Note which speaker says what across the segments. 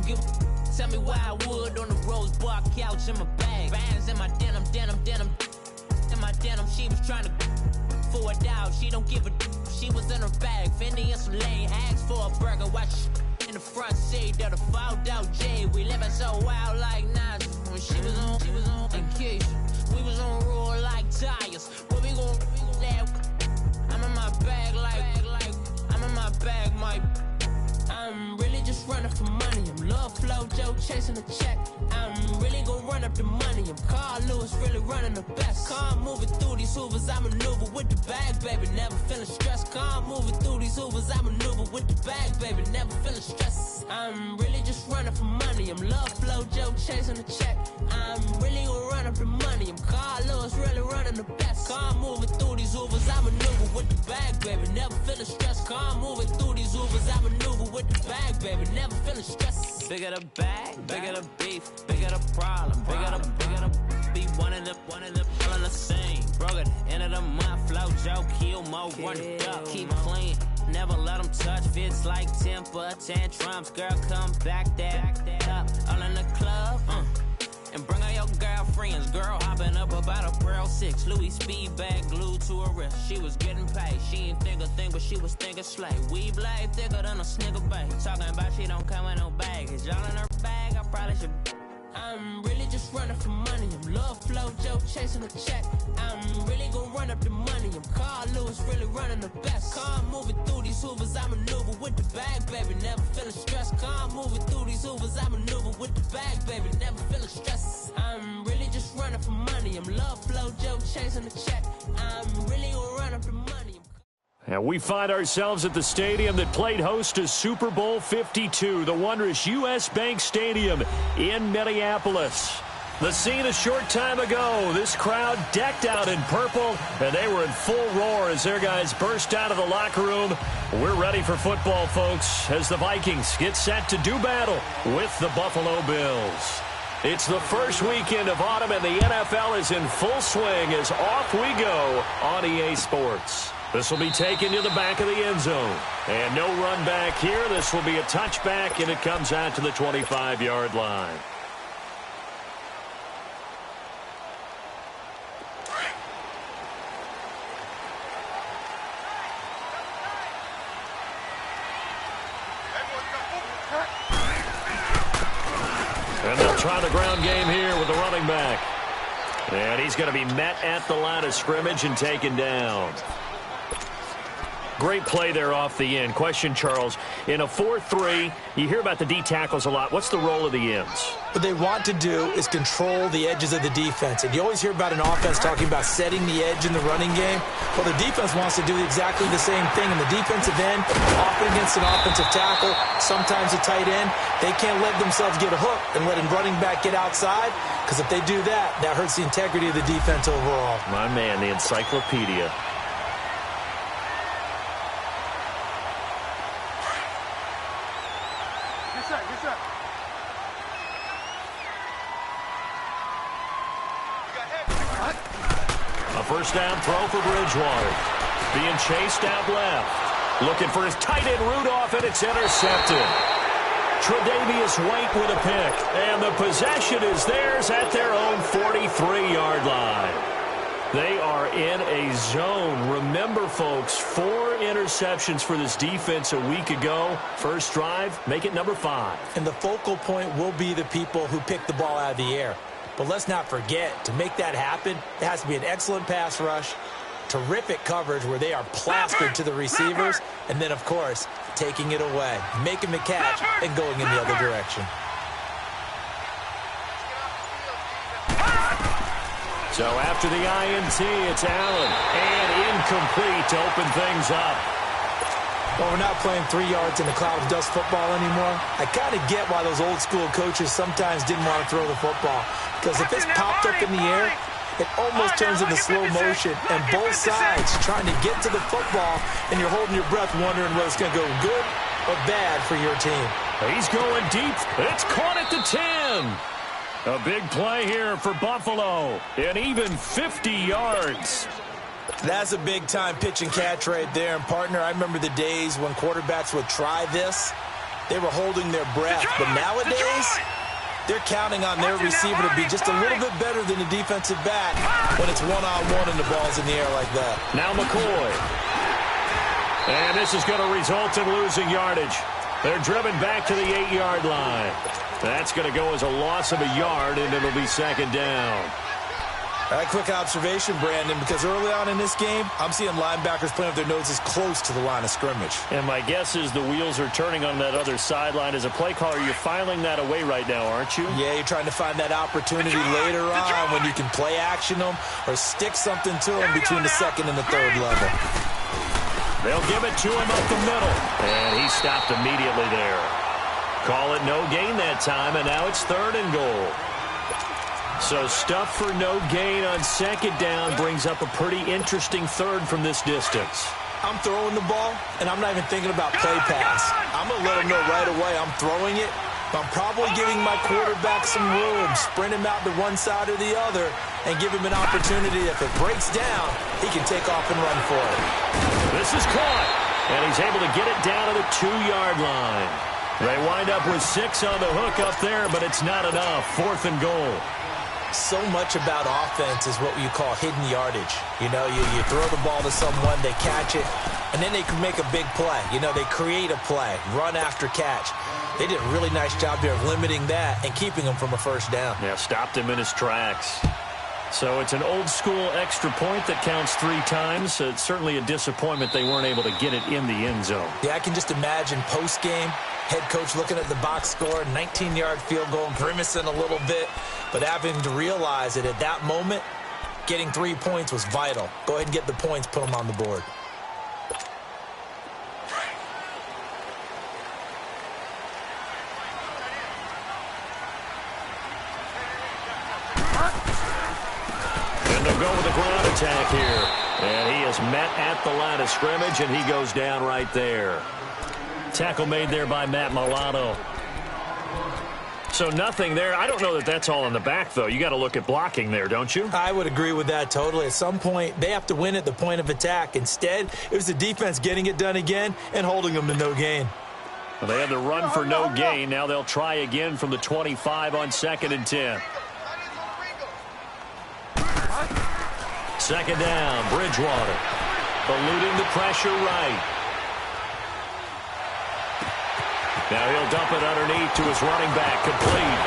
Speaker 1: give a tell me why I would on the rose bar couch in my bag. Bands in my denim. In my denim, she was trying to for a doubt. She don't give a she was in her bag. Fendi and some lame hags for a burger. Watch in the front seat of the fouled out J. We living so wild like Nas. When she was on vacation. We was on roll like tires. What we gon' let? I'm in my bag like I'm in my bag, my. I'm really just running for money. I'm love flow Joe chasing the check. I'm really gonna run up the money. I'm Carl Lewis, really running the best. Calm moving through these hoovers, I maneuver with the bag, baby. Never feeling stressed. Calm moving through these hoovers, I maneuver with the bag, baby. Never feeling stressed. I'm really just running for money. I'm love flow Joe chasing the check. I'm really gonna run up the money. I'm Carl Lewis, really running the best. Calm moving through these hoovers, I maneuver with the bag, baby. Never feeling stressed. Calm moving through these hoovers, I maneuver with the bag, baby. Never feeling stressed. Bigger the bag, bigger the beef, bigger the problem, bigger the be one of the feeling the same. Broke at the end of the month, flow Joe, kill mo, run it up, keep clean. Never let them touch, fits like temper tantrums. Girl, come back that up, all in the club, and bring out your girlfriends. Girl hopping up about a Pearl 6. Louis speed bag glued to her wrist. She was getting paid. She ain't think a thing, but she was thinking slay. We blade thicker than a snigger bag. Talking about she don't come with no baggage. Y'all in her bag, I probably should. I'm really just running for money. I'm love flow Joe chasing the check. I'm really gonna run up the money. I'm Carl Lewis, really running the best. Calm moving through these hoovers, I maneuver with the bag, baby. Never feeling stressed. Calm moving through these hoovers, I maneuver with the bag, baby. Never feeling stressed. I'm really just running for money. I'm love flow Joe chasing the check. I'm really gonna run up the money.
Speaker 2: And we find ourselves at the stadium that played host to Super Bowl 52, the wondrous U.S. Bank Stadium in Minneapolis. The scene a short time ago, this crowd decked out in purple, and they were in full roar as their guys burst out of the locker room. We're ready for football, folks, as the Vikings get set to do battle with the Buffalo Bills. It's the first weekend of autumn, and the NFL is in full swing as off we go on EA Sports. This will be taken to the back of the end zone. And no run back here. This will be a touchback, and it comes out to the 25-yard line. And they'll try the ground game here with the running back. And he's going to be met at the line of scrimmage and taken down. Great play there off the end. Question, Charles, in a 4-3, you hear about the D tackles a lot. What's the role of the ends?
Speaker 3: What they want to do is control the edges of the defense. And you always hear about an offense talking about setting the edge in the running game. Well, the defense wants to do exactly the same thing. In the defensive end, often against an offensive tackle, sometimes a tight end, they can't let themselves get a hook and let a running back get outside, because if they do that, that hurts the integrity of the defense overall.
Speaker 2: My man, the encyclopedia. First down throw for Bridgewater. Being chased out left. Looking for his tight end Rudolph, and it's intercepted. Tre'Davious White with a pick. And the possession is theirs at their own 43-yard line. They are in a zone. Remember, folks, 4 interceptions for this defense a week ago. First drive, make it number 5.
Speaker 3: And the focal point will be the people who pick the ball out of the air. But let's not forget, to make that happen, there has to be an excellent pass rush, terrific coverage where they are plastered to the receivers, and then, of course, taking it away, making the catch, and going in the other direction.
Speaker 2: So after the INT, it's Allen, and incomplete to open things up.
Speaker 3: Well, we're not playing 3 yards in a cloud of dust football anymore. I kind of get why those old school coaches sometimes didn't want to throw the football. Because if it's popped up in the air, it almost turns into slow motion. And both sides trying to get to the football, and you're holding your breath wondering whether it's going to go good or bad for your team.
Speaker 2: He's going deep. It's caught at the 10. A big play here for Buffalo. And even 50 yards.
Speaker 3: That's a big-time pitch and catch right there. And, partner, I remember the days when quarterbacks would try this, they were holding their breath. But nowadays, they're counting on their receiver to be just a little bit better than the defensive back when it's one-on-one and the ball's in the air like that.
Speaker 2: Now McCoy. And this is going to result in losing yardage. They're driven back to the 8-yard line. That's going to go as a loss of a yard, and it'll be second down.
Speaker 3: All right, quick observation, Brandon, because early on in this game, I'm seeing linebackers playing with their noses close to the line of scrimmage.
Speaker 2: And my guess is the wheels are turning on that other sideline. As a play caller, you're filing that away right now, aren't you?
Speaker 3: Yeah, you're trying to find that opportunity later on when you can play action them or stick something to them between the second and the third level.
Speaker 2: They'll give it to him up the middle. And he stopped immediately there. Call it no gain that time, and now it's 3rd and goal. So stuff for no gain on second down brings up a pretty interesting third from this distance.
Speaker 3: I'm throwing the ball, and I'm not even thinking about play pass. I'm going to let them know right away I'm throwing it. But I'm probably giving my quarterback some room, sprint him out to one side or the other, and give him an opportunity. If it breaks down, he can take off and run for it.
Speaker 2: This is caught, and he's able to get it down to the 2-yard line. They wind up with 6 on the hook up there, but it's not enough. 4th and goal.
Speaker 3: So much about offense is what you call hidden yardage. You know, you throw the ball to someone, they catch it, and then they can make a big play. You know, they create a play, run after catch. They did a really nice job here of limiting that and keeping him from a first down.
Speaker 2: Yeah, stopped him in his tracks. So it's an old-school extra point that counts 3 times. It's certainly a disappointment they weren't able to get it in the end zone.
Speaker 3: Yeah, I can just imagine post-game, head coach looking at the box score, 19-yard field goal, grimacing a little bit, but having to realize that at that moment, getting 3 points was vital. Go ahead and get the points, put them on the board.
Speaker 2: And they'll go with the ground attack here. And he is met at the line of scrimmage, and he goes down right there. Tackle made there by Matt Milano. So nothing there. I don't know that that's all in the back, though. You got to look at blocking there, don't you?
Speaker 3: I would agree with that totally. At some point, they have to win at the point of attack. Instead, it was the defense getting it done again and holding them to no gain.
Speaker 2: Well, they had the run for no gain. Now they'll try again from the 25 on 2nd and 10. Second down, Bridgewater. Eluding the pressure right. Now he'll dump it underneath to his running back, complete.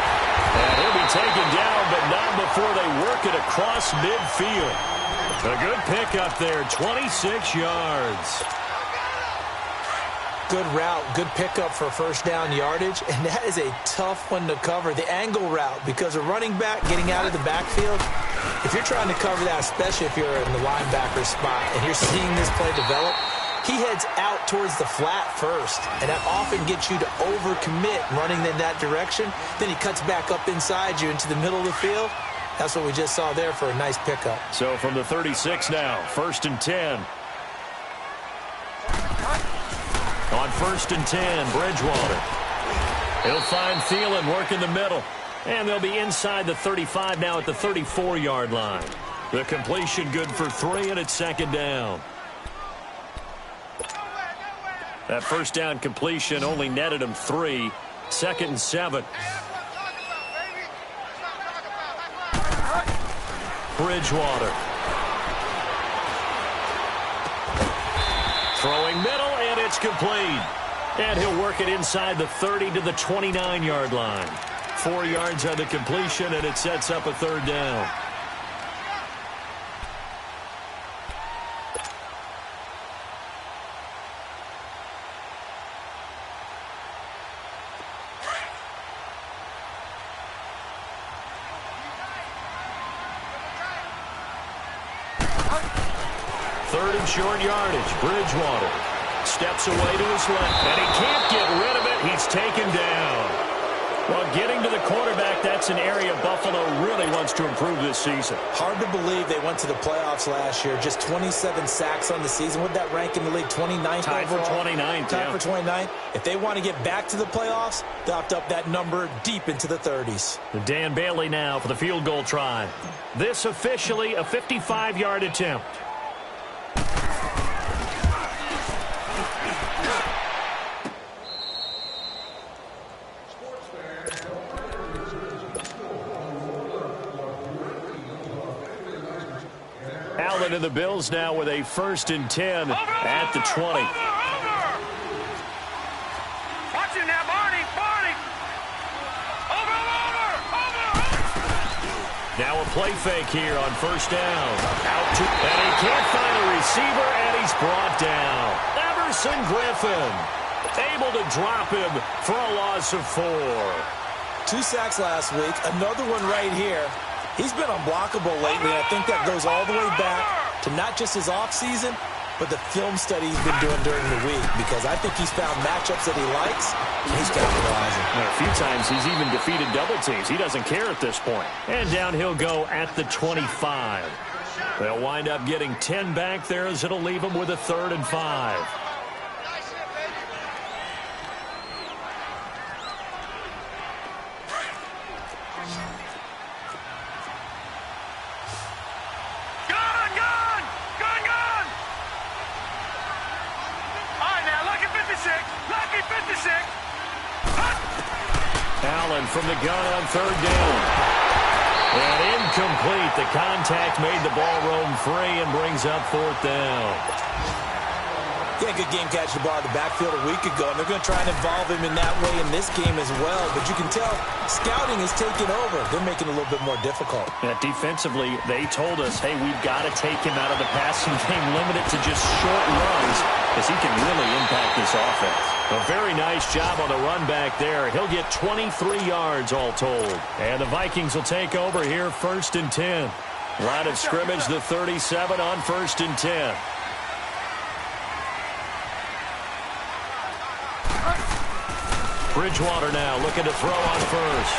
Speaker 2: And he'll be taken down, but not before they work it across midfield. A good pickup there, 26 yards.
Speaker 3: Good route, good pickup for first down yardage, and that is a tough one to cover, the angle route, because a running back getting out of the backfield, if you're trying to cover that, especially if you're in the linebacker spot and you're seeing this play develop, he heads out towards the flat first, and that often gets you to overcommit running in that direction. Then he cuts back up inside you into the middle of the field. That's what we just saw there for a nice pickup.
Speaker 2: So from the 36 now, 1st and 10. On 1st and 10, Bridgewater. He'll find Thielen working the middle. And they'll be inside the 35 now at the 34-yard line. The completion good for 3, and it's second down. That first down completion only netted him 3. 2nd and 7. Bridgewater. Throwing middle, and it's complete. And he'll work it inside the 30 to the 29-yard line. 4 yards on the completion, and it sets up a 3rd down. Short yardage. Bridgewater steps away to his left, and he can't get rid of it. He's taken down. Well, getting to the quarterback, that's an area Buffalo really wants to improve this season.
Speaker 3: Hard to believe they went to the playoffs last year. Just 27 sacks on the season. Would that rank in the league? 29th
Speaker 2: Tied
Speaker 3: overall?
Speaker 2: for 29th.
Speaker 3: Tied for 29th. If they want to get back to the playoffs, they'll have to up that number deep into the 30s.
Speaker 2: Dan Bailey now for the field goal try. This officially a 55-yard attempt. 7, and the Bills now with a 1st and 10 at the 20.
Speaker 4: Watching that, Barney.
Speaker 2: Now a play fake here on 1st down. Out to, and he can't find a receiver, and he's brought down. Everson Griffin able to drop him for a loss of 4.
Speaker 3: 2 sacks last week, another one right here. He's been unblockable lately, and I think that goes all the way back to not just his offseason, but the film study he's been doing during the week, because I think he's found matchups that he likes, and he's capitalizing.
Speaker 2: A few times he's even defeated double teams. He doesn't care at this point. And down he'll go at the 25. They'll wind up getting 10 back there as it'll leave them with a 3rd and 5. Allen from the gun on 3rd down. And incomplete. The contact made the ball roam free and brings up 4th down.
Speaker 3: Yeah, good game catching the ball in the backfield a week ago, and they're going to try and involve him in that way in this game as well. But you can tell scouting is taking over. They're making it a little bit more difficult.
Speaker 2: Yeah, defensively, they told us, hey, we've got to take him out of the passing game, limit it to just short runs, because he can really impact this offense. A very nice job on the run back there. He'll get 23 yards all told. And the Vikings will take over here 1st and 10. Line of scrimmage, the 37 on 1st and 10. Bridgewater now looking to throw on 1st.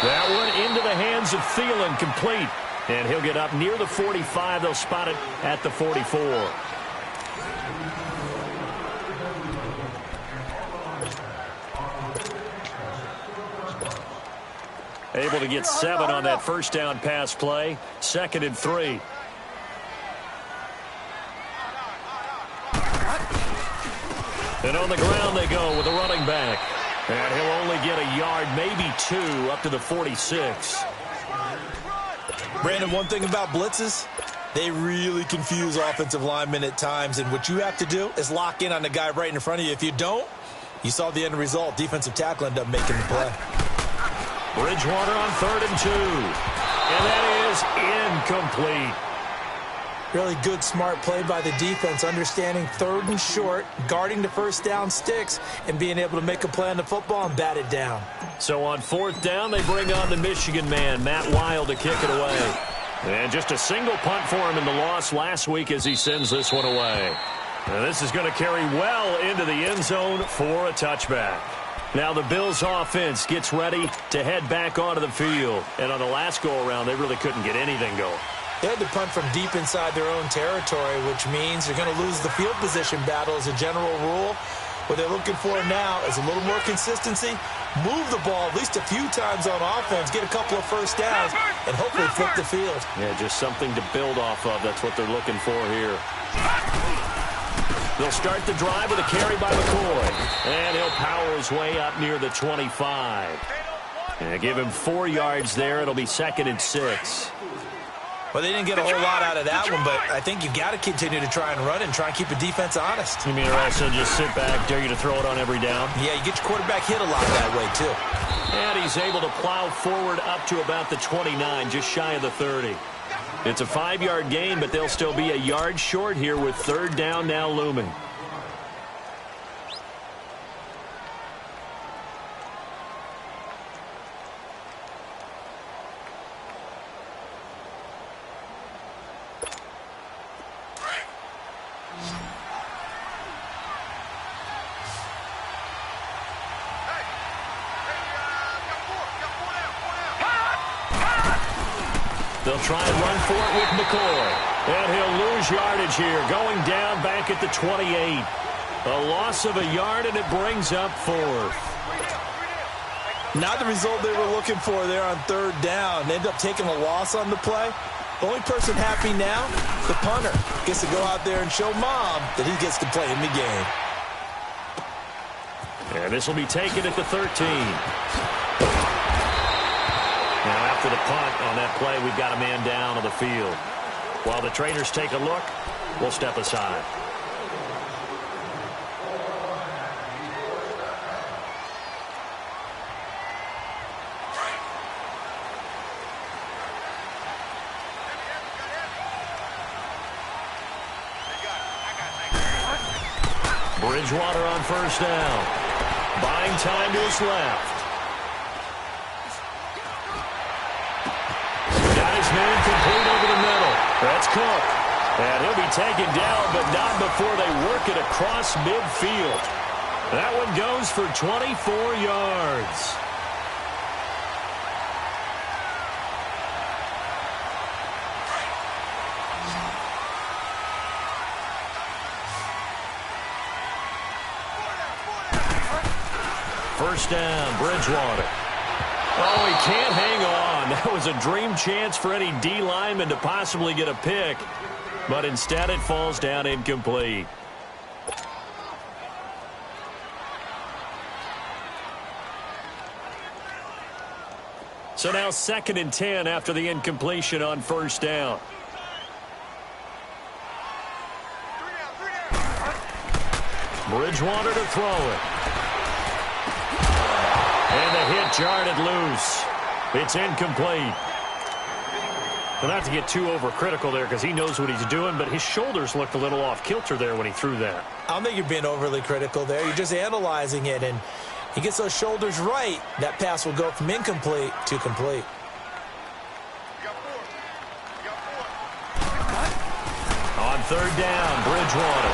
Speaker 2: That one into the hands of Thielen, complete. And he'll get up near the 45. They'll spot it at the 44. Able to get 7 on that 1st down pass play. 2nd and 3. And on the ground they go with a running back. And he'll only get a yard, maybe 2, up to the 46.
Speaker 3: Brandon, one thing about blitzes, they really confuse offensive linemen at times. And what you have to do is lock in on the guy right in front of you. If you don't, you saw the end result. Defensive tackle ended up making the play.
Speaker 2: Bridgewater on 3rd and 2. And that is incomplete.
Speaker 3: Really good, smart play by the defense, understanding 3rd and short, guarding the 1st down sticks, and being able to make a play on the football and bat it down.
Speaker 2: So on 4th down, they bring on the Michigan man, Matt Wild, to kick it away. And just a single punt for him in the loss last week as he sends this one away. And this is going to carry well into the end zone for a touchback. Now the Bills offense gets ready to head back onto the field. And on the last go-around, they really couldn't get anything going.
Speaker 3: They had to punt from deep inside their own territory, which means they're going to lose the field position battle as a general rule. What they're looking for now is a little more consistency, move the ball at least a few times on offense, get a couple of 1st downs, and hopefully flip the field.
Speaker 2: Yeah, just something to build off of. That's what they're looking for here. They'll start the drive with a carry by McCoy. And he'll power his way up near the 25. And give him 4 yards there. It'll be 2nd and 6.
Speaker 3: Well, they didn't get a whole lot out of that one, but I think you've got to continue to try and run and try and keep the defense honest.
Speaker 2: You mean also just sit back, dare you to throw it on every down?
Speaker 3: Yeah, you get your quarterback hit a lot that way, too.
Speaker 2: And he's able to plow forward up to about the 29, just shy of the 30. It's a 5-yard gain, but they'll still be a yard short here with 3rd down now looming. They'll try and run for it with McCoy. And he'll lose yardage here, going down back at the 28. A loss of a yard, and it brings up 4th.
Speaker 3: Not the result they were looking for there on 3rd down. They ended up taking a loss on the play. The only person happy now, the punter, gets to go out there and show Mom that he gets to play in the game.
Speaker 2: And this will be taken at the 13. Now, after the punt on that play, we've got a man down on the field. While the trainers take a look, we'll step aside. Bridgewater on first down. Buying time to his left. Got his man complete over the middle. That's Cook. And he'll be taken down, but not before they work it across midfield. That one goes for 24 yards. First down, Bridgewater. Oh, he can't hang on. That was a dream chance for any D lineman to possibly get a pick, but instead it falls down incomplete. So now 2nd and 10 after the incompletion on first down. Bridgewater to throw it. And the hit jarred it loose. It's incomplete. Well, not to get too overcritical there because he knows what he's doing, but his shoulders looked a little off kilter there when he threw that.
Speaker 3: I don't think you're being overly critical there. You're just analyzing it, and he gets those shoulders right. That pass will go from incomplete to complete.
Speaker 2: On third down, Bridgewater.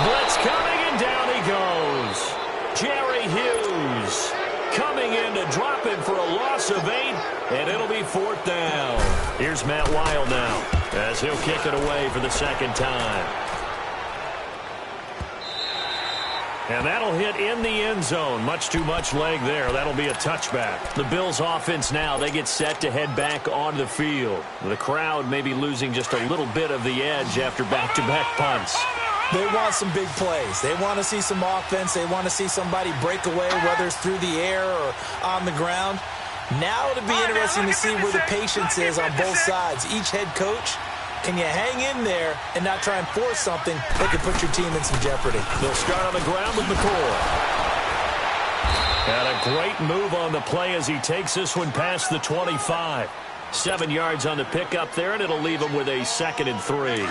Speaker 2: Blitz coming, and down he goes. Jerry Hughes coming in to drop him for a loss of 8, and it'll be 4th down. Here's Matt Weil now as he'll kick it away for the 2nd time. And that'll hit in the end zone. Much too much leg there. That'll be a touchback. The Bills offense now, they get set to head back onto the field. The crowd may be losing just a little bit of the edge after back-to-back punts.
Speaker 3: They want some big plays. They want to see some offense. They want to see somebody break away, whether it's through the air or on the ground. Now it'll be interesting to see where the patience is on both sides. Each head coach, can you hang in there and not try and force something that could put your team in some jeopardy?
Speaker 2: They'll start on the ground with McCoy. And a great move on the play as he takes this one past the 25. 7 yards on the pickup there, and it'll leave him with a 2nd and 3.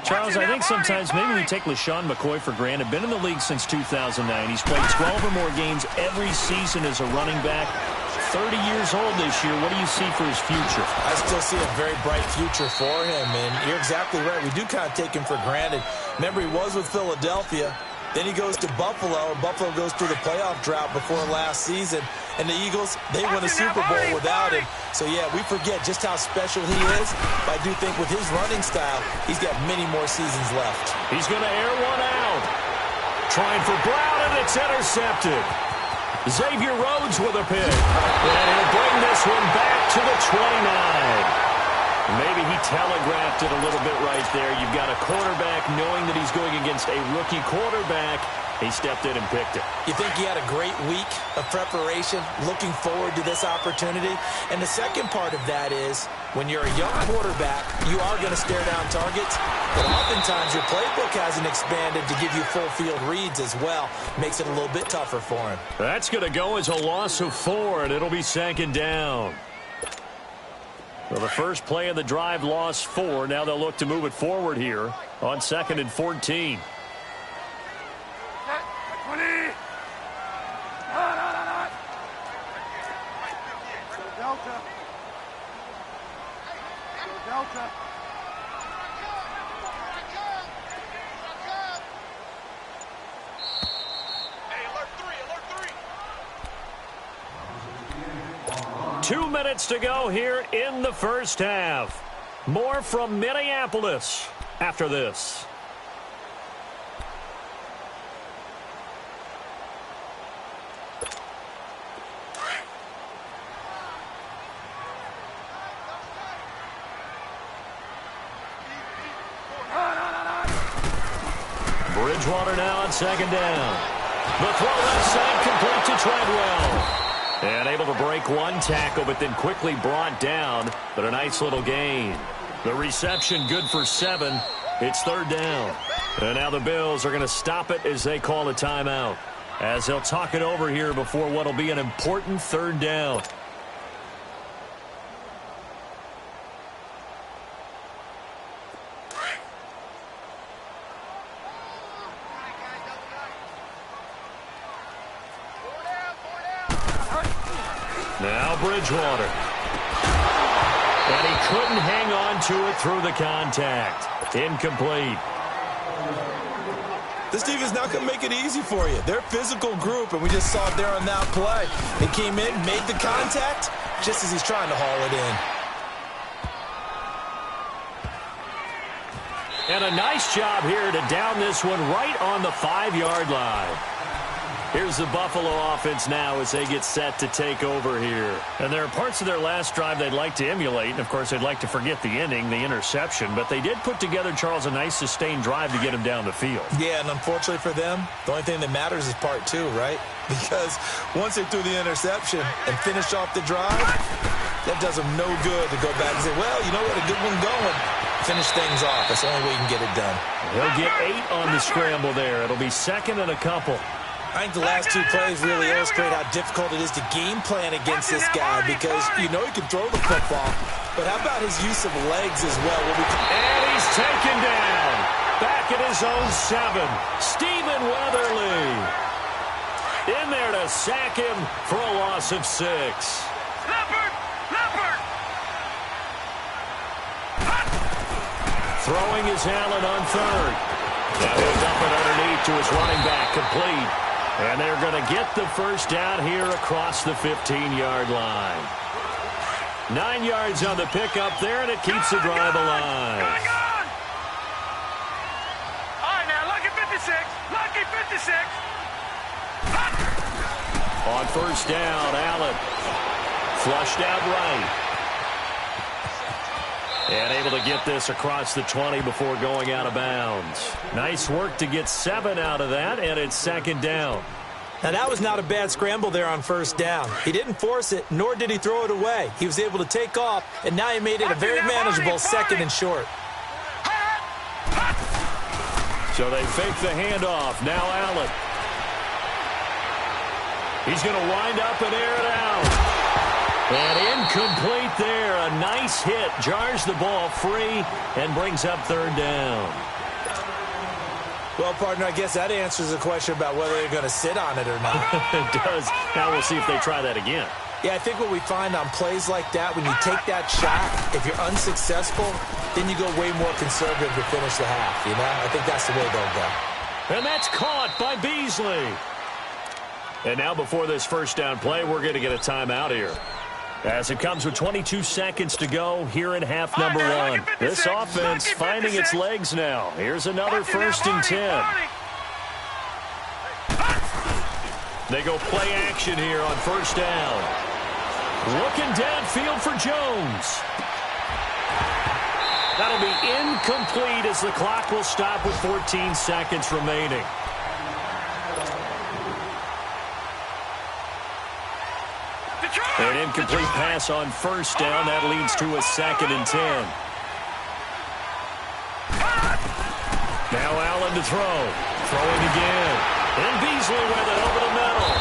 Speaker 5: Charles, I think sometimes maybe we take LeSean McCoy for granted. Been in the league since 2009. He's played 12 or more games every season as a running back. 30 years old this year. What do you see for his future?
Speaker 3: I still see a very bright future for him, and you're exactly right. We do kind of take him for granted. Remember, he was with Philadelphia. Then he goes to Buffalo, and Buffalo goes through the playoff drought before last season. And the Eagles, they won a Super Bowl without him. So, yeah, we forget just how special he is. But I do think with his running style, he's got many more seasons left.
Speaker 2: He's going to air one out. Trying for Brown, and it's intercepted. Xavier Rhodes with a pick. And he'll bring this one back to the 29. Maybe he telegraphed it a little bit right there. You've got a quarterback knowing that he's going against a rookie quarterback. He stepped in and picked it.
Speaker 3: You think he had a great week of preparation, looking forward to this opportunity? And the second part of that is, when you're a young quarterback, you are going to stare down targets, but oftentimes your playbook hasn't expanded to give you full field reads as well. Makes it a little bit tougher for him.
Speaker 2: That's going to go as a loss of 4, and it'll be 2nd down. Well, the first play of the drive lost 4. Now they'll look to move it forward here on 2nd and 14.
Speaker 4: Delta.
Speaker 2: 2 minutes to go here in the first half. More from Minneapolis after this. Bridgewater now on 2nd down. The throw left side complete to Treadwell. And able to break one tackle, but then quickly brought down. But a nice little gain. The reception good for 7. It's third down. And now the Bills are going to stop it as they call a timeout, as they'll talk it over here before what will be an important third down. Now Bridgewater. And he couldn't hang on to it through the contact. Incomplete.
Speaker 3: This defense not going to make it easy for you. They're a physical group, and we just saw it there on that play. They came in, made the contact, just as he's trying to haul it in.
Speaker 2: And a nice job here to down this one right on the 5-yard line. Here's the Buffalo offense now as they get set to take over here. And there are parts of their last drive they'd like to emulate. And, of course, they'd like to forget the ending, the interception. But they did put together, Charles, a nice sustained drive to get him down the field.
Speaker 3: Yeah, and unfortunately for them, the only thing that matters is part 2, right? Because once they threw the interception and finished off the drive, that does them no good to go back and say, well, you know what, a good one going. Finish things off. That's the only way you can get it done.
Speaker 2: He'll get 8 on the scramble there. It'll be second and a couple.
Speaker 3: I think the last 2 plays really illustrate how difficult it is to game plan against this guy, because you know he can throw the football, but how about his use of legs as well?
Speaker 2: And he's taken down. Back at his own 7. Stephen Weatherly in there to sack him for a loss of 6.
Speaker 4: Leopard! Leopard!
Speaker 2: Throwing is Allen on third. Now he'll dump it underneath to his running back, complete. And they're going to get the first down here across the 15-yard line. 9 yards on the pickup there, and it keeps the drive alive.
Speaker 4: All right, now, lucky 56. Lucky 56.
Speaker 2: On first down, Allen flushed out right. And able to get this across the 20 before going out of bounds. Nice work to get 7 out of that, and it's second down.
Speaker 3: Now, that was not a bad scramble there on first down. He didn't force it, nor did he throw it away. He was able to take off, and now he made it a very manageable second and short.
Speaker 2: So they fake the handoff. Now Allen. He's going to wind up and air it out. And incomplete there. A nice hit. Jars the ball free and brings up third down.
Speaker 3: Well, partner, I guess that answers the question about whether they're going to sit on it or not.
Speaker 2: It does. Now we'll see if they try that again.
Speaker 3: Yeah, I think what we find on plays like that, when you take that shot, if you're unsuccessful, then you go way more conservative to finish the half, you know? I think that's the way they'll go.
Speaker 2: And that's caught by Beasley. And now before this first down play, we're going to get a timeout here, as it comes with 22 seconds to go here in half number 1. This offense finding its legs now. Here's another first and 10. They go play action here on first down. Looking downfield for Jones. That'll be incomplete as the clock will stop with 14 seconds remaining. An incomplete pass on first down. That leads to a second and 10. Now Allen to throw. Throwing again. And Beasley with it over the middle.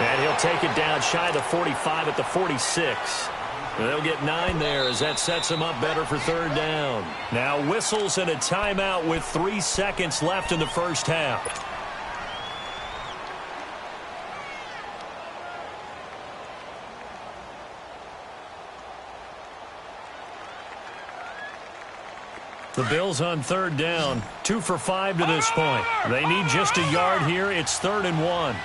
Speaker 2: And he'll take it down shy of the 45 at the 46. They'll get 9 there as that sets them up better for third down. Now whistles and a timeout with 3 seconds left in the first half. The Bills on third down, 2 for 5 to this point. They need just a yard here. It's 3rd and 1.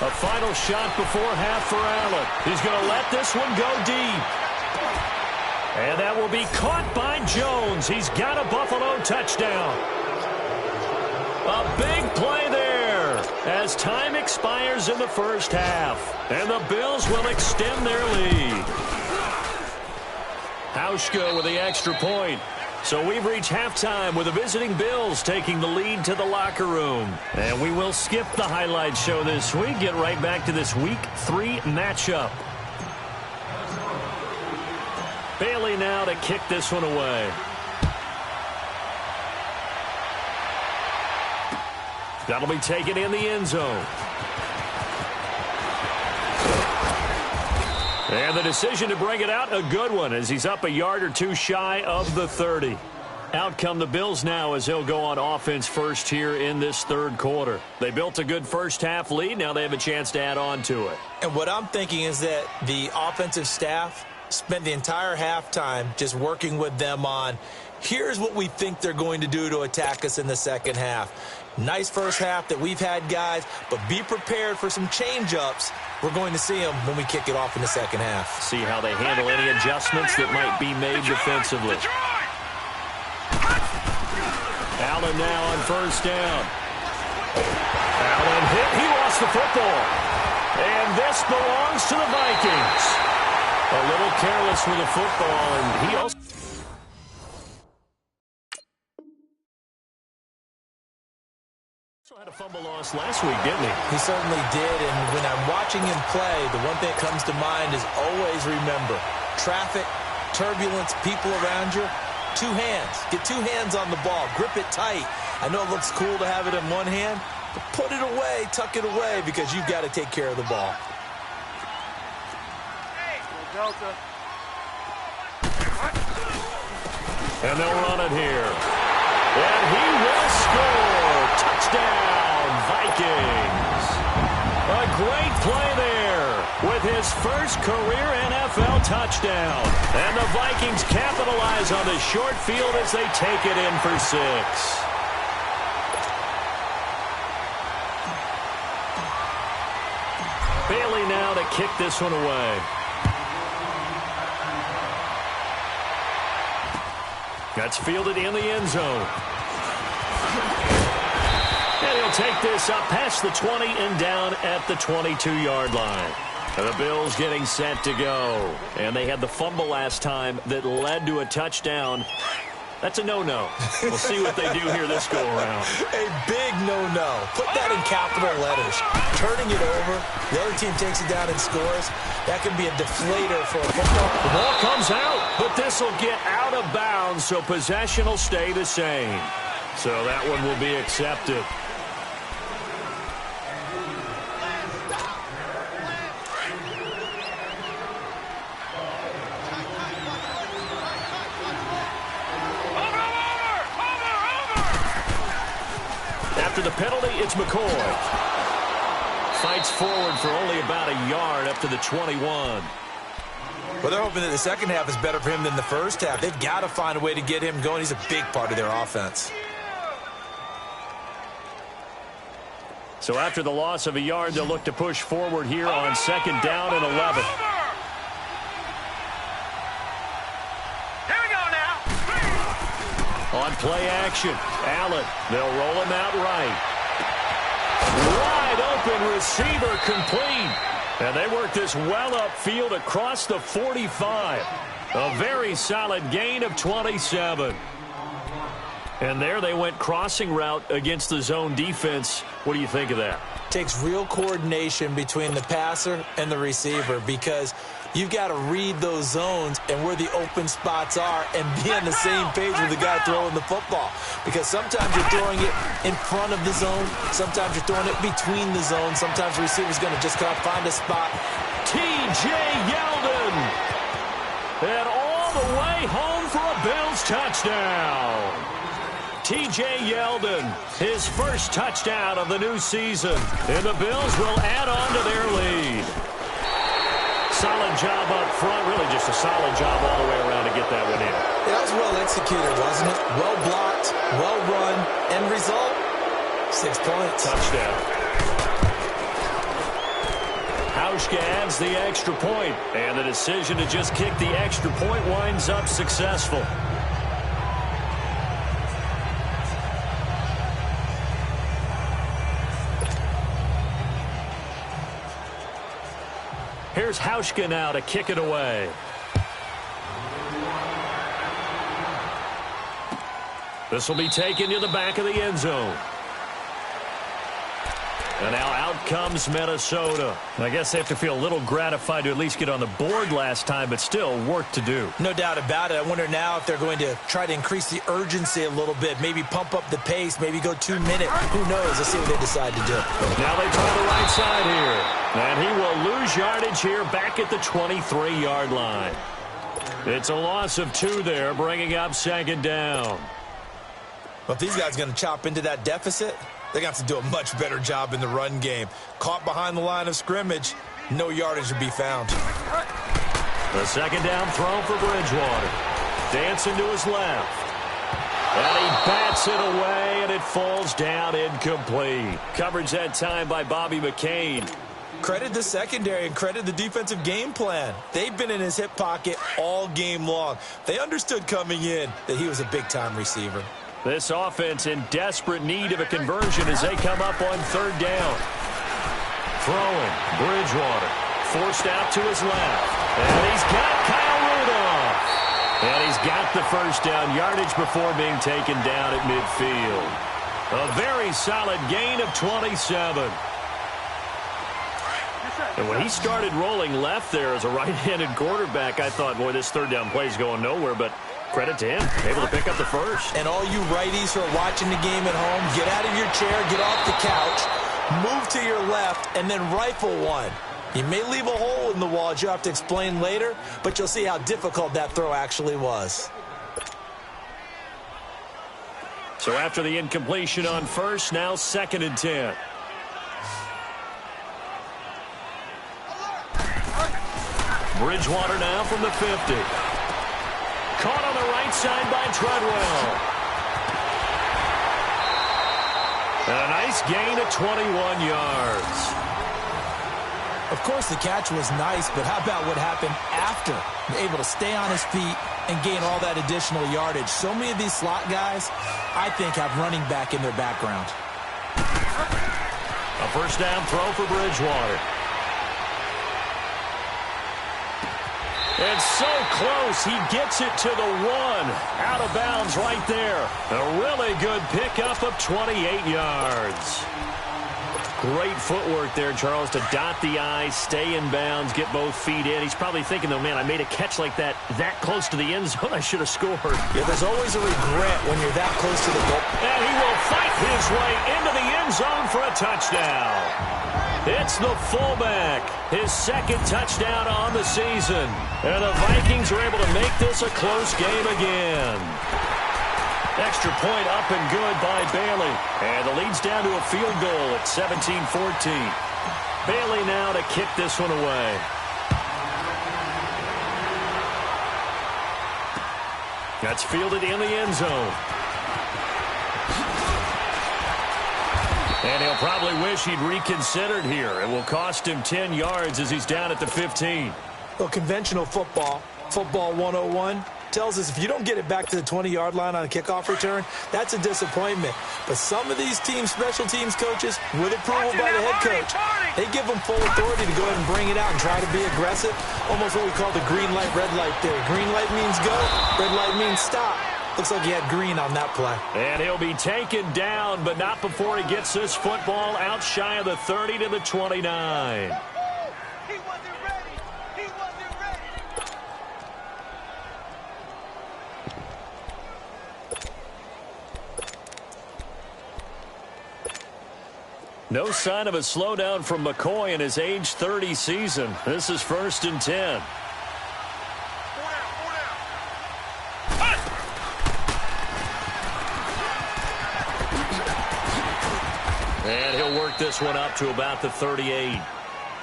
Speaker 2: A final shot before half for Allen. He's going to let this one go deep. And that will be caught by Jones. He's got a Buffalo touchdown. A big play there as time expires in the first half. And the Bills will extend their lead. Hauschka with the extra point. So we've reached halftime with the visiting Bills taking the lead to the locker room. And we will skip the highlight show this week. Get right back to this Week 3 matchup. Bailey now to kick this one away. That'll be taken in the end zone. And the decision to bring it out, a good one, as he's up a yard or two shy of the 30. Out come the Bills now as they'll go on offense first here in this third quarter. They built a good first-half lead. Now they have a chance to add on to it.
Speaker 3: And what I'm thinking is that the offensive staff spent the entire halftime just working with them on, here's what we think they're going to do to attack us in the second half. Nice first half that we've had, guys, but be prepared for some change-ups. We're going to see them when we kick it off in the second half.
Speaker 2: See how they handle any adjustments that might be made defensively. Allen now on first down. Allen hit. He lost the football. And this belongs to the Vikings. A little careless with the football, and he also had a fumble loss last week, didn't he?
Speaker 3: He certainly did, and when I'm watching him play, the one thing that comes to mind is always remember, traffic, turbulence, people around you, two hands. Get two hands on the ball. Grip it tight. I know it looks cool to have it in one hand, but put it away, tuck it away, because you've got to take care of the ball.
Speaker 4: Delta.
Speaker 2: And they'll run it here. And he will score. Touchdown, Vikings. A great play there with his first career NFL touchdown. And the Vikings capitalize on the short field as they take it in for 6. Bailey now to kick this one away. That's fielded in the end zone. And he'll take this up past the 20 and down at the 22-yard line. And the Bills getting set to go. And they had the fumble last time that led to a touchdown. That's a no-no. We'll see what they do here this go-around.
Speaker 3: A big no-no. Put that in capital letters. Turning it over, the other team takes it down and scores. That can be a deflator for a football.
Speaker 2: The ball comes out, but this will get out of bounds, so possession will stay the same. So that one will be accepted. After the penalty, it's McCoy. Fights forward for only about a yard up to the 21.
Speaker 3: Well, they're hoping that the second half is better for him than the first half. They've got to find a way to get him going. He's a big part of their offense.
Speaker 2: So after the loss of a yard, they'll look to push forward here on second down and 11. On play action, Allen. They'll roll him out right. Wide open receiver complete. And they work this well upfield across the 45. A very solid gain of 27. And there they went crossing route against the zone defense. What do you think of that?
Speaker 3: Takes real coordination between the passer and the receiver, because you've got to read those zones and where the open spots are and be on the same page with the guy throwing the football. Because sometimes you're throwing it in front of the zone. Sometimes you're throwing it between the zones. Sometimes the receiver's going to just kind of find a spot.
Speaker 2: T.J. Yeldon. And all the way home for a Bills touchdown. T.J. Yeldon, his first touchdown of the new season. And the Bills will add on to their lead. Solid job up front. Really just a solid job all the way around to get that one in.
Speaker 3: Yeah, that was well executed, wasn't it? Well blocked, well run. End result, 6 points.
Speaker 2: Touchdown. Hauschka adds the extra point. And the decision to just kick the extra point winds up successful. Here's Hauschka now to kick it away. This will be taken to the back of the end zone. And now out comes Minnesota. I guess they have to feel a little gratified to at least get on the board last time, but still work to do.
Speaker 3: No doubt about it. I wonder now if they're going to try to increase the urgency a little bit, maybe pump up the pace, maybe go 2 minutes. Who knows? Let's see what they decide to do.
Speaker 2: Now they try the right side here. And he will lose yardage here back at the 23-yard line. It's a loss of 2 there, bringing up second down.
Speaker 3: Well, if these guys are going to chop into that deficit, they're going to have to do a much better job in the run game. Caught behind the line of scrimmage, no yardage to be found.
Speaker 2: The second down throw for Bridgewater. Dancing to his left. And he bats it away, and it falls down incomplete. Coverage that time by Bobby McCain.
Speaker 3: Credit the secondary and credit the defensive game plan. They've been in his hip pocket all game long. They understood coming in that he was a big-time receiver.
Speaker 2: This offense in desperate need of a conversion as they come up on third down. Throwing, Bridgewater, forced out to his left. And he's got Kyle Rudolph. And he's got the first down yardage before being taken down at midfield. A very solid gain of 27. And when he started rolling left there as a right-handed quarterback, I thought, boy, this third down play is going nowhere, but credit to him, able to pick up the first.
Speaker 3: And all you righties who are watching the game at home, get out of your chair, get off the couch, move to your left, and then rifle one. You may leave a hole in the wall, as you have to explain later, but you'll see how difficult that throw actually was.
Speaker 2: So after the incompletion on first, now 2nd and 10. Bridgewater now from the 50. Caught on the right side by Treadwell. And a nice gain of 21 yards.
Speaker 3: Of course, the catch was nice, but how about what happened after? Able to stay on his feet and gain all that additional yardage. So many of these slot guys, I think, have running back in their background.
Speaker 2: A first down throw for Bridgewater. It's so close. He gets it to the 1. Out of bounds right there. A really good pickup of 28 yards. Great footwork there, Charles, to dot the I, stay in bounds, get both feet in. He's probably thinking, though, man, I made a catch like that close to the end zone. I should have scored.
Speaker 3: Yeah, there's always a regret when you're that close to the goal.
Speaker 2: And he will fight his way into the end zone for a touchdown. It's the fullback, his 2nd touchdown on the season. And the Vikings are able to make this a close game again. Extra point up and good by Bailey. And the lead's down to a field goal at 17-14. Bailey now to kick this one away. That's fielded in the end zone. And he'll probably wish he'd reconsidered here. It will cost him 10 yards as he's down at the 15.
Speaker 3: Well, conventional football 101, tells us if you don't get it back to the 20-yard line on a kickoff return, that's a disappointment. But some of these teams, special teams coaches, with approval by the head coach, they give them full authority to go ahead and bring it out and try to be aggressive. Almost what we call the green light, red light theory. Green light means go, red light means stop. Looks like he had green on that play.
Speaker 2: And he'll be taken down, but not before he gets this football out shy of the 30 to the 29.
Speaker 4: He wasn't ready. He wasn't ready.
Speaker 2: No sign of a slowdown from McCoy in his age 30 season. This is 1st and 10. And he'll work this one up to about the 38.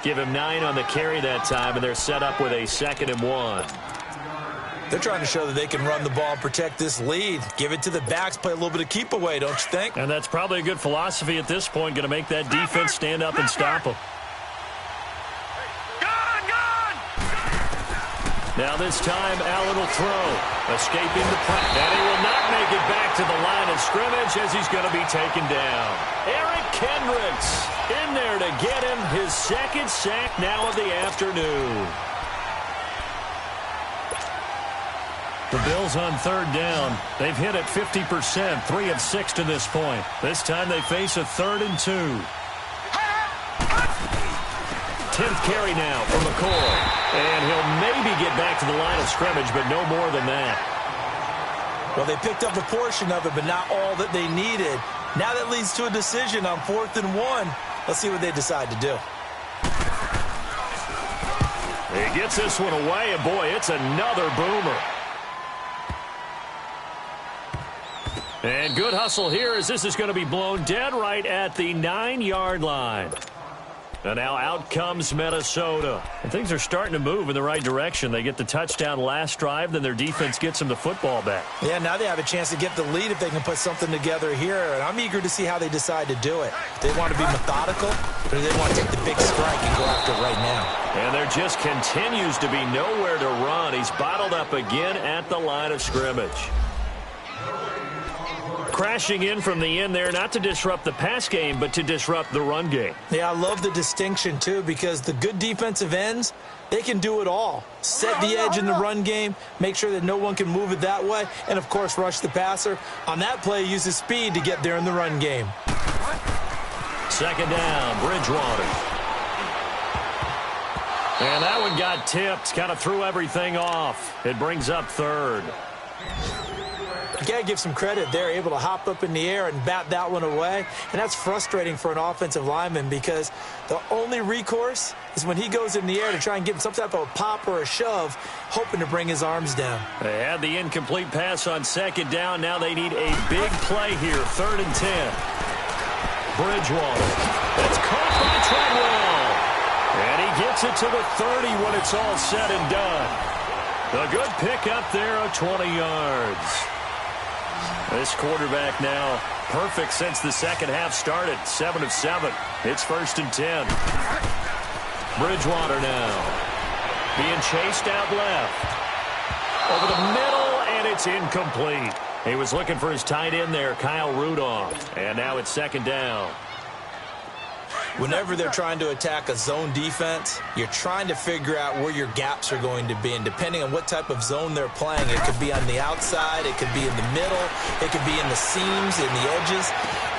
Speaker 2: Give him 9 on the carry that time, and they're set up with a 2nd and 1.
Speaker 3: They're trying to show that they can run the ball and protect this lead. Give it to the backs, play a little bit of keep away, don't you think?
Speaker 2: And that's probably a good philosophy at this point, going to make that defense stand up and stop them. Now this time, Allen will throw. Escaping the press. And he will not make it back to the line of scrimmage as he's going to be taken down. Eric Kendricks in there to get him his 2nd sack now of the afternoon. The Bills on 3rd down. They've hit it 50%, 3 of 6 to this point. This time they face a 3rd and 2. 10th carry now for McCoy. And he'll maybe get back to the line of scrimmage, but no more than that.
Speaker 3: Well, they picked up a portion of it, but not all that they needed. Now that leads to a decision on 4th and 1. Let's see what they decide to do.
Speaker 2: He gets this one away, and boy, it's another boomer. And good hustle here as this is going to be blown dead right at the 9-yard line. And now out comes Minnesota. And things are starting to move in the right direction. They get the touchdown last drive, then their defense gets them the football back.
Speaker 3: Yeah, now they have a chance to get the lead if they can put something together here. And I'm eager to see how they decide to do it. They want to be methodical, or do they want to take the big strike and go after it right now?
Speaker 2: And there just continues to be nowhere to run. He's bottled up again at the line of scrimmage. Crashing in from the end there, not to disrupt the pass game, but to disrupt the run game.
Speaker 3: Yeah, I love the distinction, too, because the good defensive ends, they can do it all. Set the edge in the run game, make sure that no one can move it that way, and, of course, rush the passer. On that play, use his speed to get there in the run game.
Speaker 2: 2nd down, Bridgewater. And that one got tipped, kind of threw everything off. It brings up 3rd.
Speaker 3: You got to give some credit. They're able to hop up in the air and bat that one away. And that's frustrating for an offensive lineman because the only recourse is when he goes in the air to try and get some type of a pop or a shove, hoping to bring his arms down.
Speaker 2: They had the incomplete pass on 2nd down. Now they need a big play here, 3rd and 10. Bridgewater. That's caught by Treadwell. And he gets it to the 30 when it's all said and done. A good pick up there of 20 yards. This quarterback now perfect since the second half started. 7 of 7. It's 1st and 10. Bridgewater now being chased out left. Over the middle, and it's incomplete. He was looking for his tight end there, Kyle Rudolph. And now it's 2nd down.
Speaker 3: Whenever they're trying to attack a zone defense, you're trying to figure out where your gaps are going to be. And depending on what type of zone they're playing, it could be on the outside, it could be in the middle, it could be in the seams, in the edges.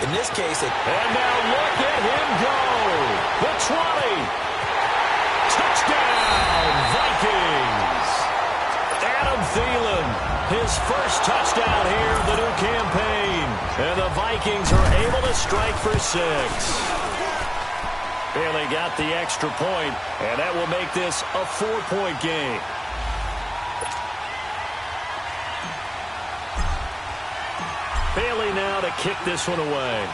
Speaker 3: In this case,
Speaker 2: And now look at him go! The 20! Touchdown, Vikings! Adam Thielen, his first touchdown here of the new campaign. And the Vikings are able to strike for 6. Bailey got the extra point, and that will make this a 4-point game. Bailey now to kick this one away.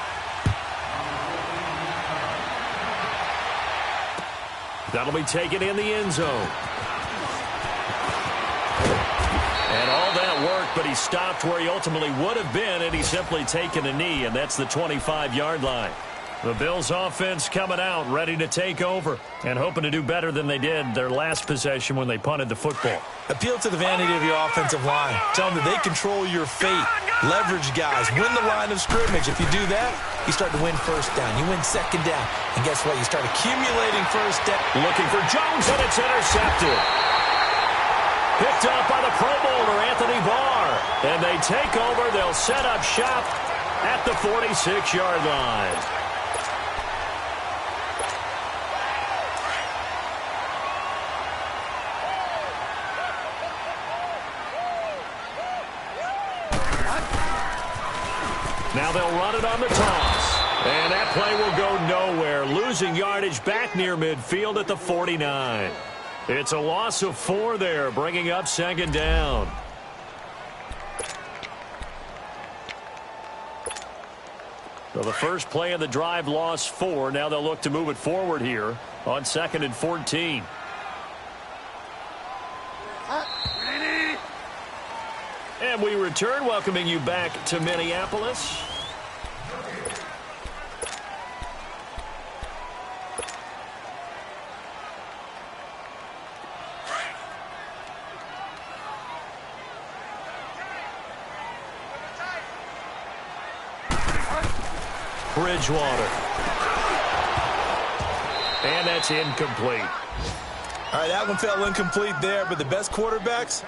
Speaker 2: That'll be taken in the end zone. And all that worked, but he stopped where he ultimately would have been, and he's simply taken a knee, and that's the 25-yard line. The Bills' offense coming out, ready to take over, and hoping to do better than they did their last possession when they punted the football.
Speaker 3: Appeal to the vanity of your offensive line. Tell them that they control your fate. Leverage guys. Win the line of scrimmage. If you do that, you start to win 1st down. You win 2nd down. And guess what? You start accumulating 1st down.
Speaker 2: Looking for Jones, and it's intercepted. Picked up by the Pro Bowler, Anthony Barr. And they take over. They'll set up shop at the 46-yard line. Now they'll run it on the toss. And that play will go nowhere. Losing yardage back near midfield at the 49. It's a loss of 4 there, bringing up 2nd down. So the first play of the drive lost 4. Now they'll look to move it forward here on 2nd and 14. And we return, welcoming you back to Minneapolis. Bridgewater. And that's incomplete.
Speaker 3: All right, that one fell incomplete there, but the best quarterbacks,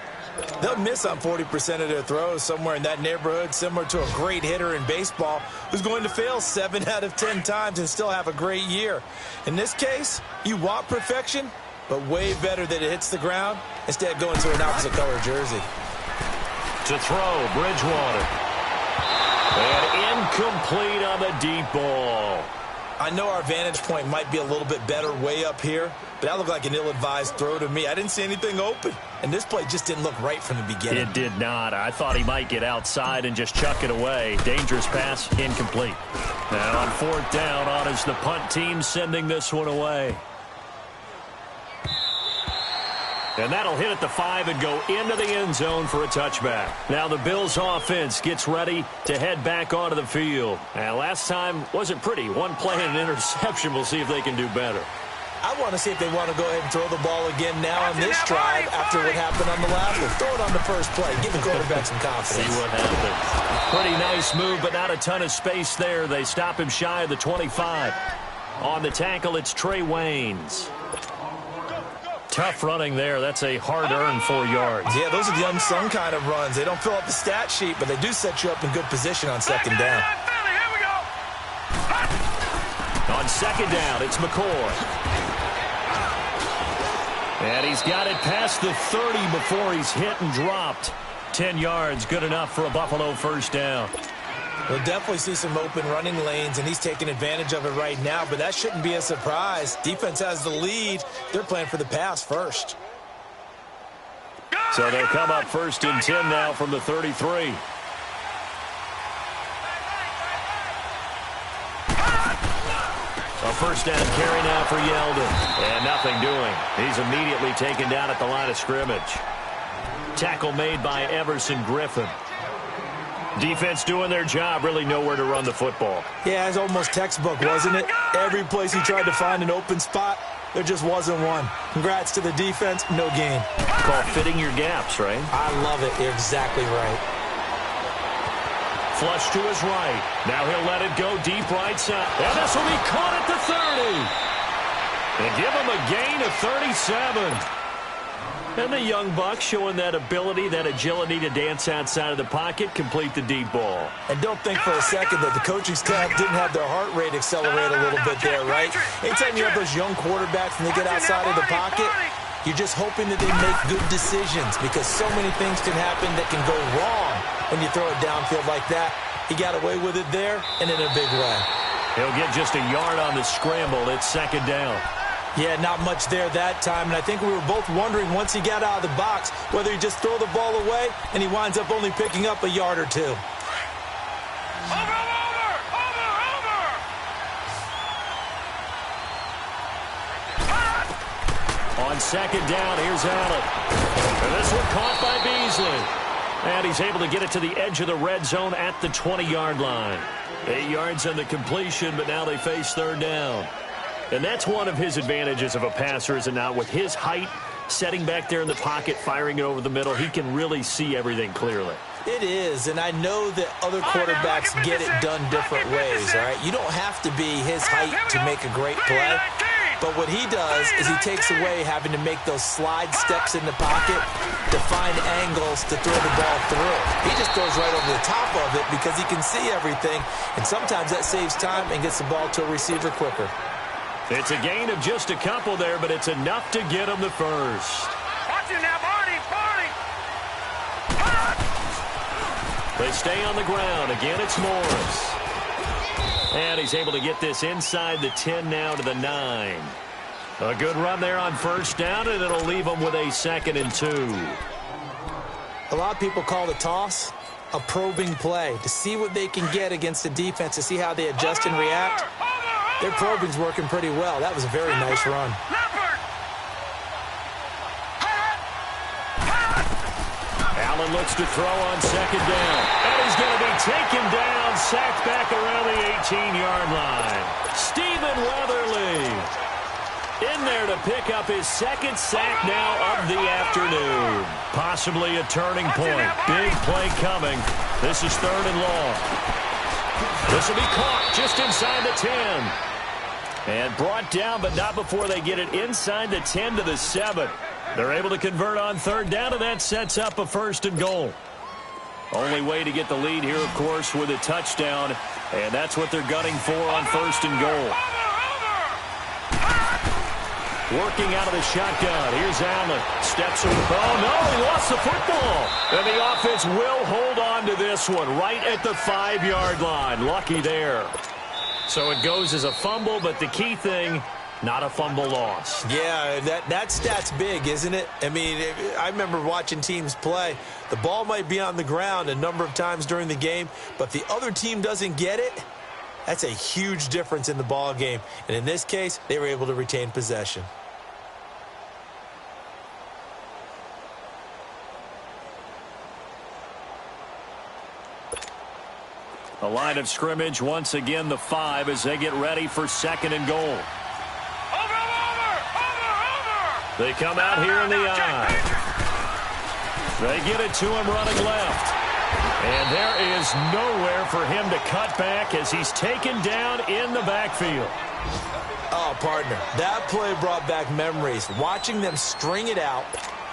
Speaker 3: they'll miss on 40% of their throws, somewhere in that neighborhood, similar to a great hitter in baseball who's going to fail 7 out of 10 times and still have a great year. In this case, you want perfection, but way better that it hits the ground instead of going to an opposite color jersey.
Speaker 2: To throw, Bridgewater. And incomplete on the deep ball.
Speaker 3: I know our vantage point might be a little bit better way up here, but that looked like an ill-advised throw to me. I didn't see anything open, and this play just didn't look right from the beginning.
Speaker 2: It did not. I thought he might get outside and just chuck it away. Dangerous pass, incomplete. Now on 4th down, on is the punt team sending this one away. And that'll hit at the 5 and go into the end zone for a touchback. Now the Bills offense gets ready to head back onto the field. And last time wasn't pretty. One play and an interception. We'll see if they can do better.
Speaker 3: I want to see if they want to go ahead and throw the ball again now on this drive after what happened on the last one. Throw it on the first play. Give the quarterback some confidence.
Speaker 2: See what happens. Pretty nice move, but not a ton of space there. They stop him shy of the 25. On the tackle, it's Trey Waynes. Tough running there. That's a hard-earned 4 yards.
Speaker 3: Yeah, those are the unsung kind of runs. They don't fill up the stat sheet, but they do set you up in good position on 2nd down.
Speaker 4: Here we go.
Speaker 2: On 2nd down, it's McCoy. And he's got it past the 30 before he's hit and dropped. 10 yards, good enough for a Buffalo 1st down.
Speaker 3: We'll definitely see some open running lanes, and he's taking advantage of it right now, but that shouldn't be a surprise. Defense has the lead. They're playing for the pass first.
Speaker 2: So they'll come up 1st and 10 now from the 33. A 1st down carry now for Yeldon. And nothing doing. He's immediately taken down at the line of scrimmage. Tackle made by Everson Griffin. Defense doing their job, really nowhere to run the football.
Speaker 3: Yeah, it's almost textbook, wasn't it? Every place he tried to find an open spot, there just wasn't one. Congrats to the defense, no gain.
Speaker 2: Called fitting your gaps, right?
Speaker 3: I love it. You're exactly right.
Speaker 2: Flush to his right. Now he'll let it go deep right side. And this will be caught at the 30. And give him a gain of 37. And the young buck showing that ability, that agility to dance outside of the pocket, complete the deep ball.
Speaker 3: And don't think for a second that the coaching staff didn't have their heart rate accelerate a little bit there, right? Anytime you have those young quarterbacks and they get outside of the pocket, you're just hoping that they make good decisions because so many things can happen that can go wrong when you throw it downfield like that. He got away with it there and in a big way.
Speaker 2: He'll get just a yard on the scramble. It's 2nd down.
Speaker 3: Yeah, not much there that time, and I think we were both wondering once he got out of the box whether he just throw the ball away and he winds up only picking up a yard or 2.
Speaker 4: Over.
Speaker 2: On 2nd down, here's Allen. And this one caught by Beasley. And he's able to get it to the edge of the red zone at the 20-yard line. 8 yards on the completion, but now they face 3rd down. And that's one of his advantages of a passer, is it not? With his height, setting back there in the pocket, firing it over the middle, he can really see everything clearly.
Speaker 3: It is, and I know that other quarterbacks get it done different ways, all right? You don't have to be his height to make a great play, but what he does is he takes away having to make those slide steps in the pocket to find angles to throw the ball through. He just throws right over the top of it because he can see everything, and sometimes that saves time and gets the ball to a receiver quicker.
Speaker 2: It's a gain of just a couple there, but it's enough to get him the 1st.
Speaker 4: Watch it now, Barney.
Speaker 2: They stay on the ground. Again, it's Morris. And he's able to get this inside the 10 now to the 9. A good run there on 1st down, and it'll leave him with a 2nd and 2.
Speaker 3: A lot of people call the toss a probing play to see what they can get against the defense, to see how they adjust and react. Their probing's working pretty well. That was a very nice run.
Speaker 2: Allen looks to throw on 2nd down. And he's going to be taken down, sacked back around the 18-yard line. Stephen Weatherly in there to pick up his 2nd sack now of the afternoon. Possibly a turning point. Big play coming. This is 3rd and long. This will be caught just inside the 10. And brought down, but not before they get it inside the 10 to the 7. They're able to convert on third down, and that sets up a 1st and goal. Only way to get the lead here, of course, with a touchdown, and that's what they're gunning for on 1st and goal. Working out of the shotgun. Here's Allen. Steps over. Oh, no, he lost the football. And the offense will hold on to this one right at the 5-yard line. Lucky there. So it goes as a fumble, but the key thing, not a fumble loss.
Speaker 3: Yeah, that stat's big, isn't it? I mean, I remember watching teams play. The ball might be on the ground a number of times during the game, but the other team doesn't get it. That's a huge difference in the ball game. And in this case, they were able to retain possession.
Speaker 2: The line of scrimmage, once again, the 5 as they get ready for 2nd and goal.
Speaker 4: Over.
Speaker 2: They come out here in the I. They get it to him running left. And there is nowhere for him to cut back as he's taken down in the backfield.
Speaker 3: Oh, partner, that play brought back memories. Watching them string it out,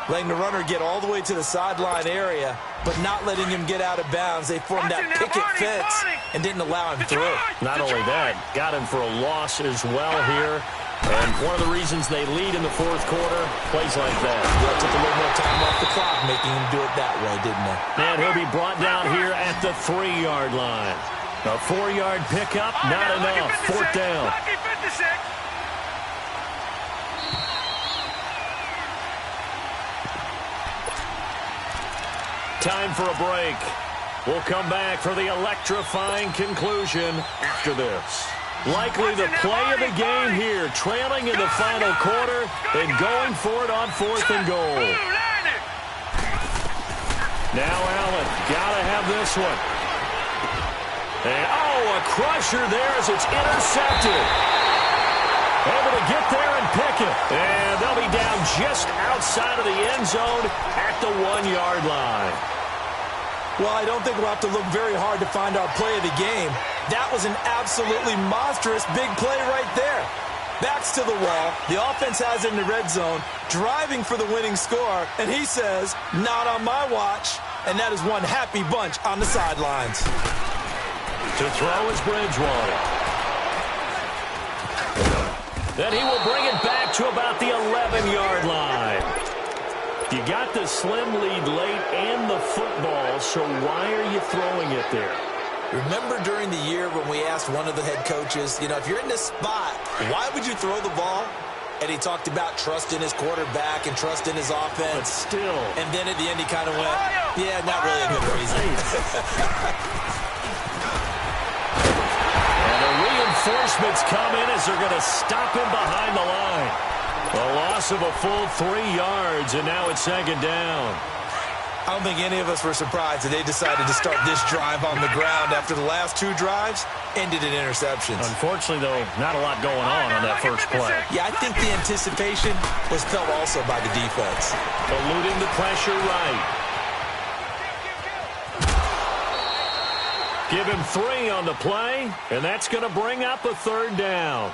Speaker 3: letting the runner get all the way to the sideline area, but not letting him get out of bounds. They formed that picket fence and didn't allow him through.
Speaker 2: Not only that, got him for a loss as well here. And one of the reasons they lead in the 4th quarter, plays like that.
Speaker 3: Yeah, took a little more time off the clock, making him do it that way, didn't they?
Speaker 2: And he'll be brought down here at the 3-yard line. A 4-yard pickup, not enough. 4th down. Time for a break. We'll come back for the electrifying conclusion after this. Likely the play of the game here, trailing in the final quarter and going for it on 4th and goal. Now Allen, gotta have this one. And, a crusher there as it's intercepted. Able to get there and pick it. And they'll be down just outside of the end zone at the 1-yard line.
Speaker 3: Well, I don't think we'll have to look very hard to find our play of the game. That was an absolutely monstrous big play right there. Backs to the wall. The offense has it in the red zone, driving for the winning score, and he says, not on my watch. And that is one happy bunch on the sidelines.
Speaker 2: To throw is Bridgewater. Then he will bring it back to about the 11-yard line. You got the slim lead late and the football, so why are you throwing it there?
Speaker 3: Remember during the year when we asked one of the head coaches, if you're in this spot, why would you throw the ball? And he talked about trust in his quarterback and trust in his offense.
Speaker 2: But still.
Speaker 3: And then at the end he kind of went, yeah, not really a good reason.
Speaker 2: And the reinforcements come in as they're going to stop him behind the line. A loss of a full 3 yards, and now it's 2nd down.
Speaker 3: I don't think any of us were surprised that they decided to start this drive on the ground after the last 2 drives ended in interceptions.
Speaker 2: Unfortunately, though, not a lot going on that first play.
Speaker 3: Yeah, I think the anticipation was felt also by the defense.
Speaker 2: Eluding the pressure right. Give him 3 on the play, and that's going to bring up a 3rd down.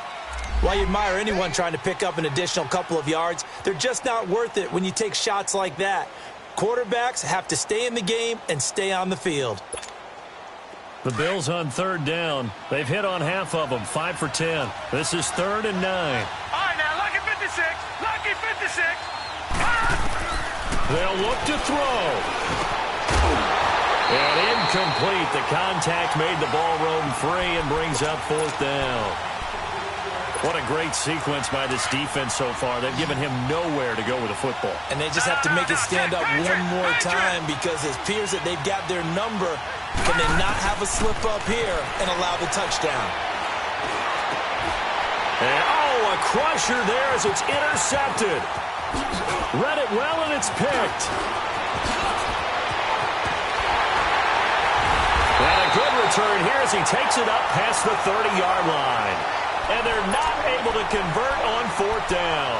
Speaker 3: While you admire anyone trying to pick up an additional couple of yards, they're just not worth it when you take shots like that. Quarterbacks have to stay in the game and stay on the field.
Speaker 2: The Bills on 3rd down. They've hit on half of them, 5 for 10. This is 3rd and 9.
Speaker 4: All right, now, lucky 56. Lucky 56.
Speaker 2: They'll look to throw. And incomplete. The contact made the ball roam free and brings up 4th down. What a great sequence by this defense so far. They've given him nowhere to go with the football.
Speaker 3: And they just have to make it stand up one more time because it appears that they've got their number. Can they not have a slip up here and allow the touchdown?
Speaker 2: And, a crusher there as it's intercepted. Read it well, and it's picked. And a good return here as he takes it up past the 30-yard line. And they're not able to convert on 4th down.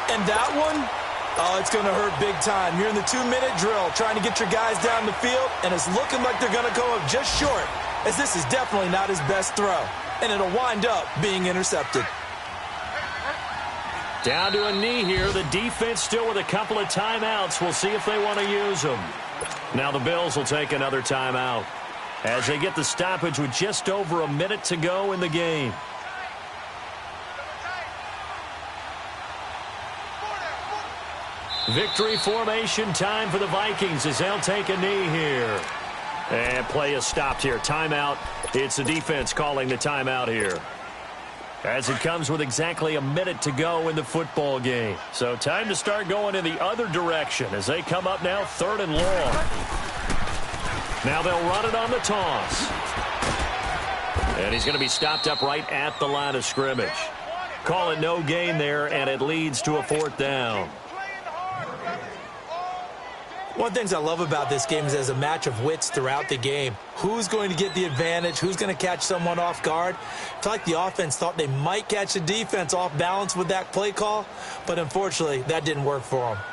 Speaker 3: And that one, it's going to hurt big time. You're in the 2-minute drill trying to get your guys down the field, and it's looking like they're going to come up just short as this is definitely not his best throw, and it'll wind up being intercepted.
Speaker 2: Down to a knee here. The defense still with a couple of timeouts. We'll see if they want to use them. Now the Bills will take another timeout as they get the stoppage with just over a minute to go in the game. Victory formation time for the Vikings as they'll take a knee here. And play is stopped here. Timeout. It's the defense calling the timeout here, as it comes with exactly a minute to go in the football game. So time to start going in the other direction as they come up now 3rd and long. Now they'll run it on the toss. And he's going to be stopped up right at the line of scrimmage. Call it no gain there, and it leads to a 4th down.
Speaker 3: One of the things I love about this game is there's a match of wits throughout the game. Who's going to get the advantage? Who's going to catch someone off guard? I feel like the offense thought they might catch the defense off balance with that play call, but unfortunately, that didn't work for them.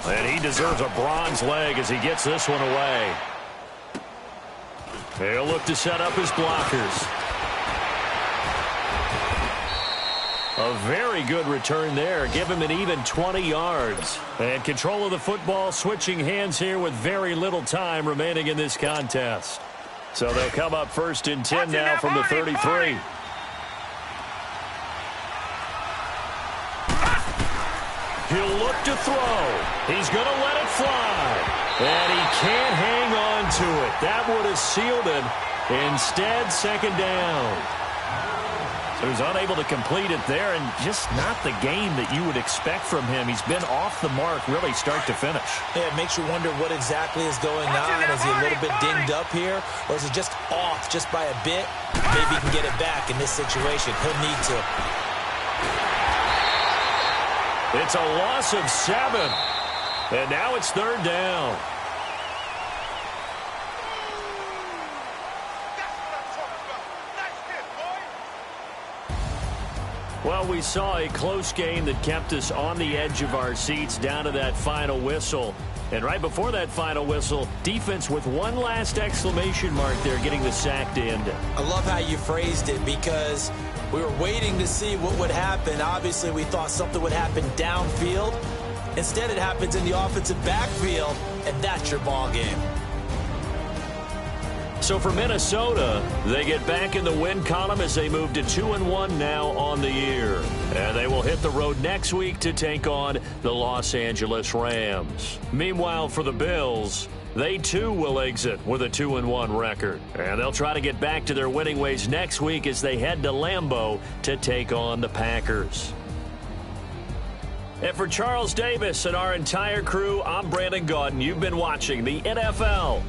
Speaker 2: And he deserves a bronze leg as he gets this one away. He'll look to set up his blockers. A very good return there. Give him an even 20 yards. And control of the football switching hands here with very little time remaining in this contest. So they'll come up 1st and 10 now from the 33. He'll look to throw. He's going to let it fly. And he can't hang on to it. That would have sealed it. Instead, 2nd down. So he's unable to complete it there, and just not the game that you would expect from him. He's been off the mark really start to finish.
Speaker 3: Yeah, it makes you wonder what exactly is going on. Is he a little bit dinged up here, or is he just off just by a bit? Maybe he can get it back in this situation. He'll need to.
Speaker 2: It's a loss of 7. And now it's 3rd down. Well, we saw a close game that kept us on the edge of our seats down to that final whistle. And right before that final whistle, defense with one last exclamation mark there, getting the sack to end it.
Speaker 3: I love how you phrased it, because we were waiting to see what would happen. Obviously, we thought something would happen downfield. Instead, it happens in the offensive backfield, and that's your ball game.
Speaker 2: So for Minnesota, they get back in the win column as they move to 2-1 now on the year. And they will hit the road next week to take on the Los Angeles Rams. Meanwhile, for the Bills, they too will exit with a 2-1 record. And they'll try to get back to their winning ways next week as they head to Lambeau to take on the Packers. And for Charles Davis and our entire crew, I'm Brandon Gaudin. You've been watching the NFL